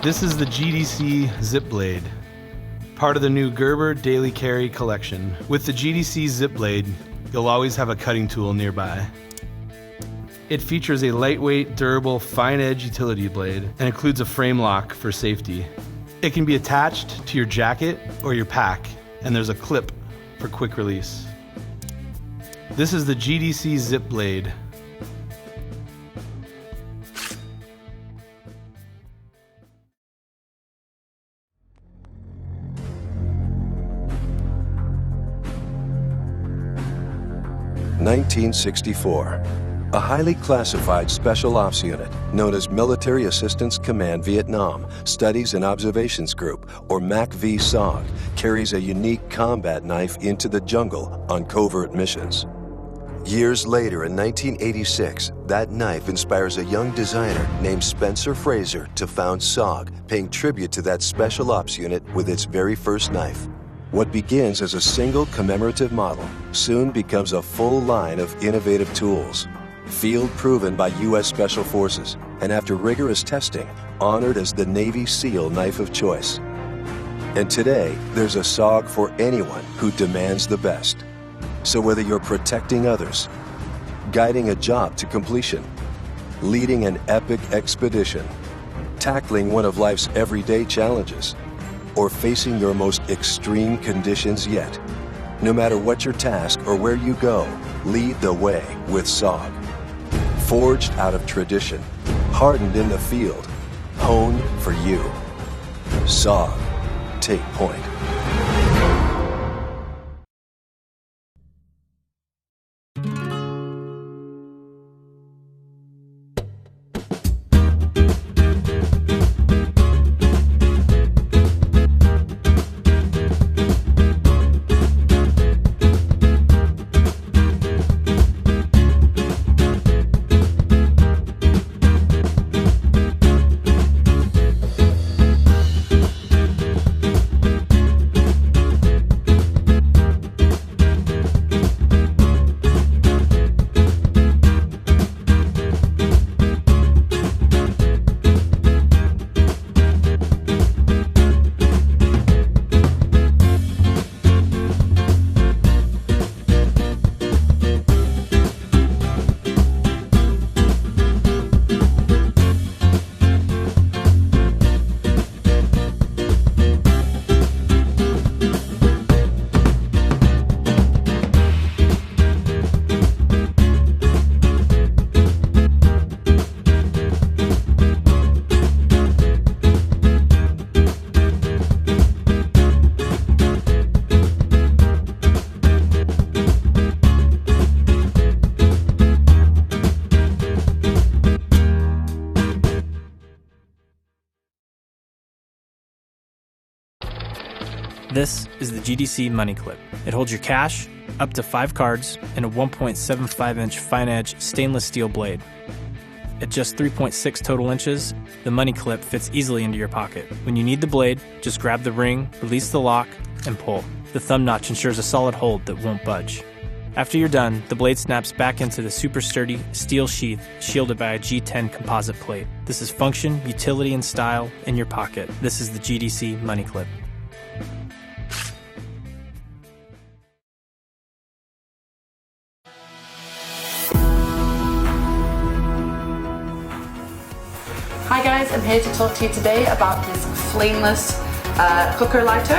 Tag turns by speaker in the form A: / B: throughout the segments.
A: This is the GDC Zip Blade, part of the new Gerber Daily Carry collection. With the GDC Zip Blade, you'll always have a cutting tool nearby. It features a lightweight, durable, fine-edge utility blade and includes a frame lock for safety. It can be attached to your jacket or your pack, and there's a clip for quick release. This is the GDC Zip Blade.
B: (1964). A highly classified Special Ops Unit known as Military Assistance Command Vietnam Studies and Observations Group, or MACV SOG, carries a unique combat knife into the jungle on covert missions. Years later, in 1986, that knife inspires a young designer named Spencer Fraser to found SOG, paying tribute to that Special Ops Unit with its very first knife. What begins as a single commemorative model soon becomes a full line of innovative tools. Field proven by U.S. Special Forces, and after rigorous testing, honored as the Navy SEAL knife of choice. And today, there's a SOG for anyone who demands the best. So whether you're protecting others, guiding a job to completion, leading an epic expedition, tackling one of life's everyday challenges, or facing your most extreme conditions yet, no matter what your task or where you go, lead the way with SOG. Forged out of tradition, hardened in the field, honed for you. SOG, take point.
C: This is the GDC Money Clip. It holds your cash, up to 5 cards, and a 1.75-inch fine-edge stainless steel blade. At just 3.6 total inches, the Money Clip fits easily into your pocket. When you need the blade, just grab the ring, release the lock, and pull. The thumb notch ensures a solid hold that won't budge. After you're done, the blade snaps back into the super sturdy steel sheath shielded by a G10 composite plate. This is function, utility, and style in your pocket. This is the GDC Money Clip.
D: Hi guys, I'm here to talk to you today about this flameless cooker lighter,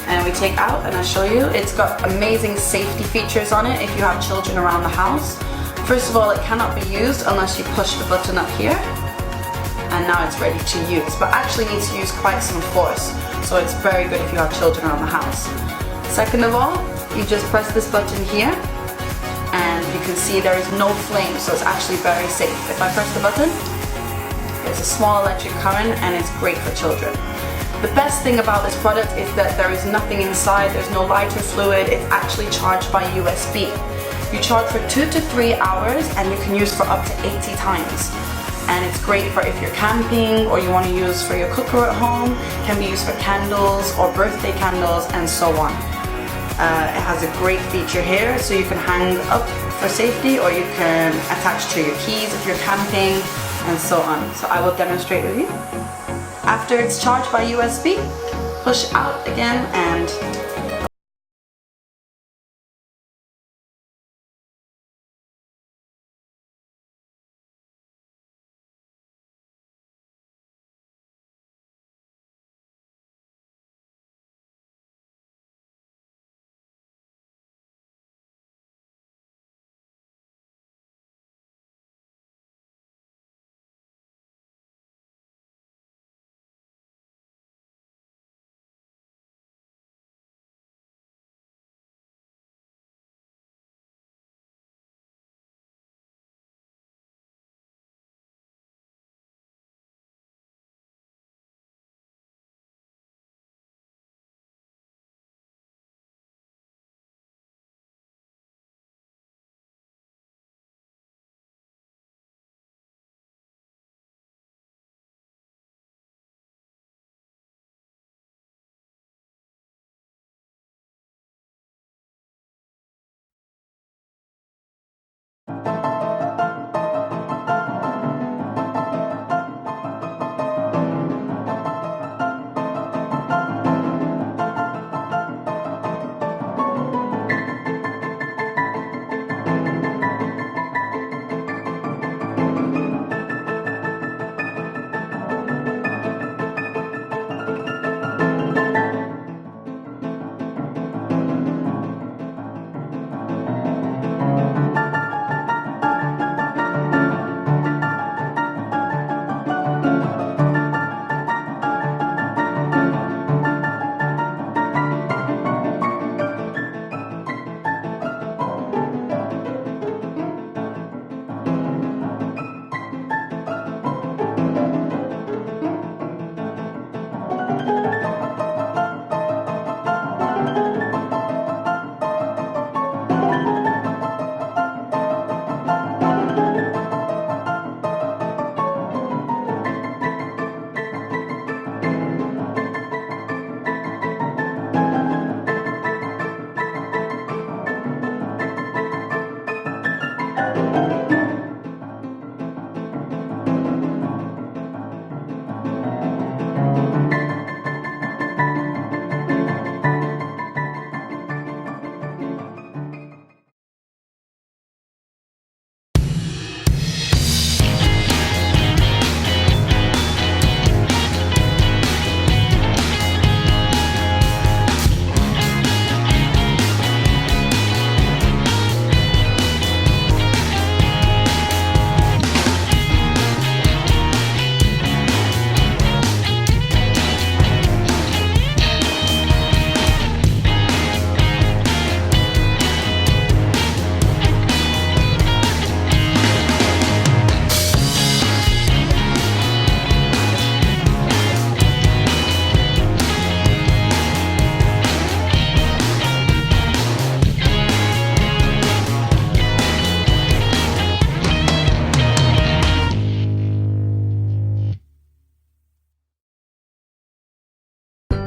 D: and we take out and I'll show you. It's got amazing safety features on it if you have children around the house. First of all, it cannot be used unless you push the button up here, and now it's ready to use, but actually needs to use quite some force, so it's very good if you have children around the house. Second of all, you just press this button here and you can see there is no flame, so it's actually very safe. If I press the button, it's a small electric current and it's great for children. The best thing about this product is that there is nothing inside, there's no lighter fluid, it's actually charged by USB. You charge for 2 to 3 hours and you can use for up to 80 times. And it's great for if you're camping or you want to use for your cooker at home, it can be used for candles or birthday candles and so on. It has a great feature here, so you can hang up for safety or you can attach to your keys if you're camping and so on. So I will demonstrate with you. After it's charged by USB, push out again and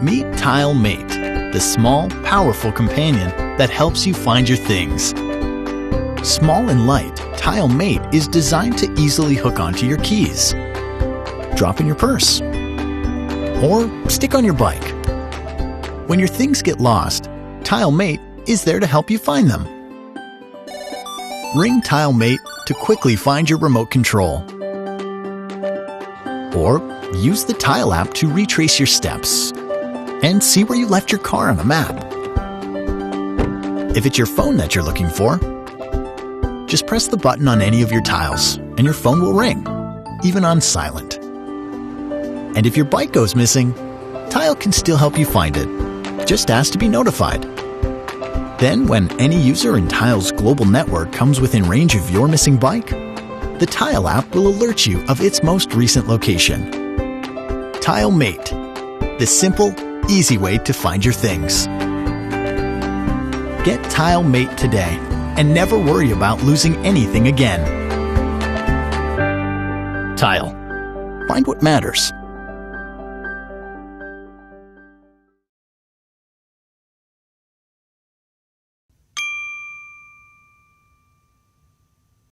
E: Meet TileMate, the small, powerful companion that helps you find your things. Small and light, TileMate is designed to easily hook onto your keys, drop in your purse, or stick on your bike. When your things get lost, TileMate is there to help you find them. Ring TileMate to quickly find your remote control. Or use the Tile app to retrace your steps and see where you left your car on the map. If it's your phone that you're looking for, just press the button on any of your tiles and your phone will ring, even on silent. And if your bike goes missing, Tile can still help you find it. Just ask to be notified. Then, when any user in Tile's global network comes within range of your missing bike, the Tile app will alert you of its most recent location. TileMate, the simple, easy way to find your things. Get TileMate today and never worry about losing anything again. Tile. Find what matters.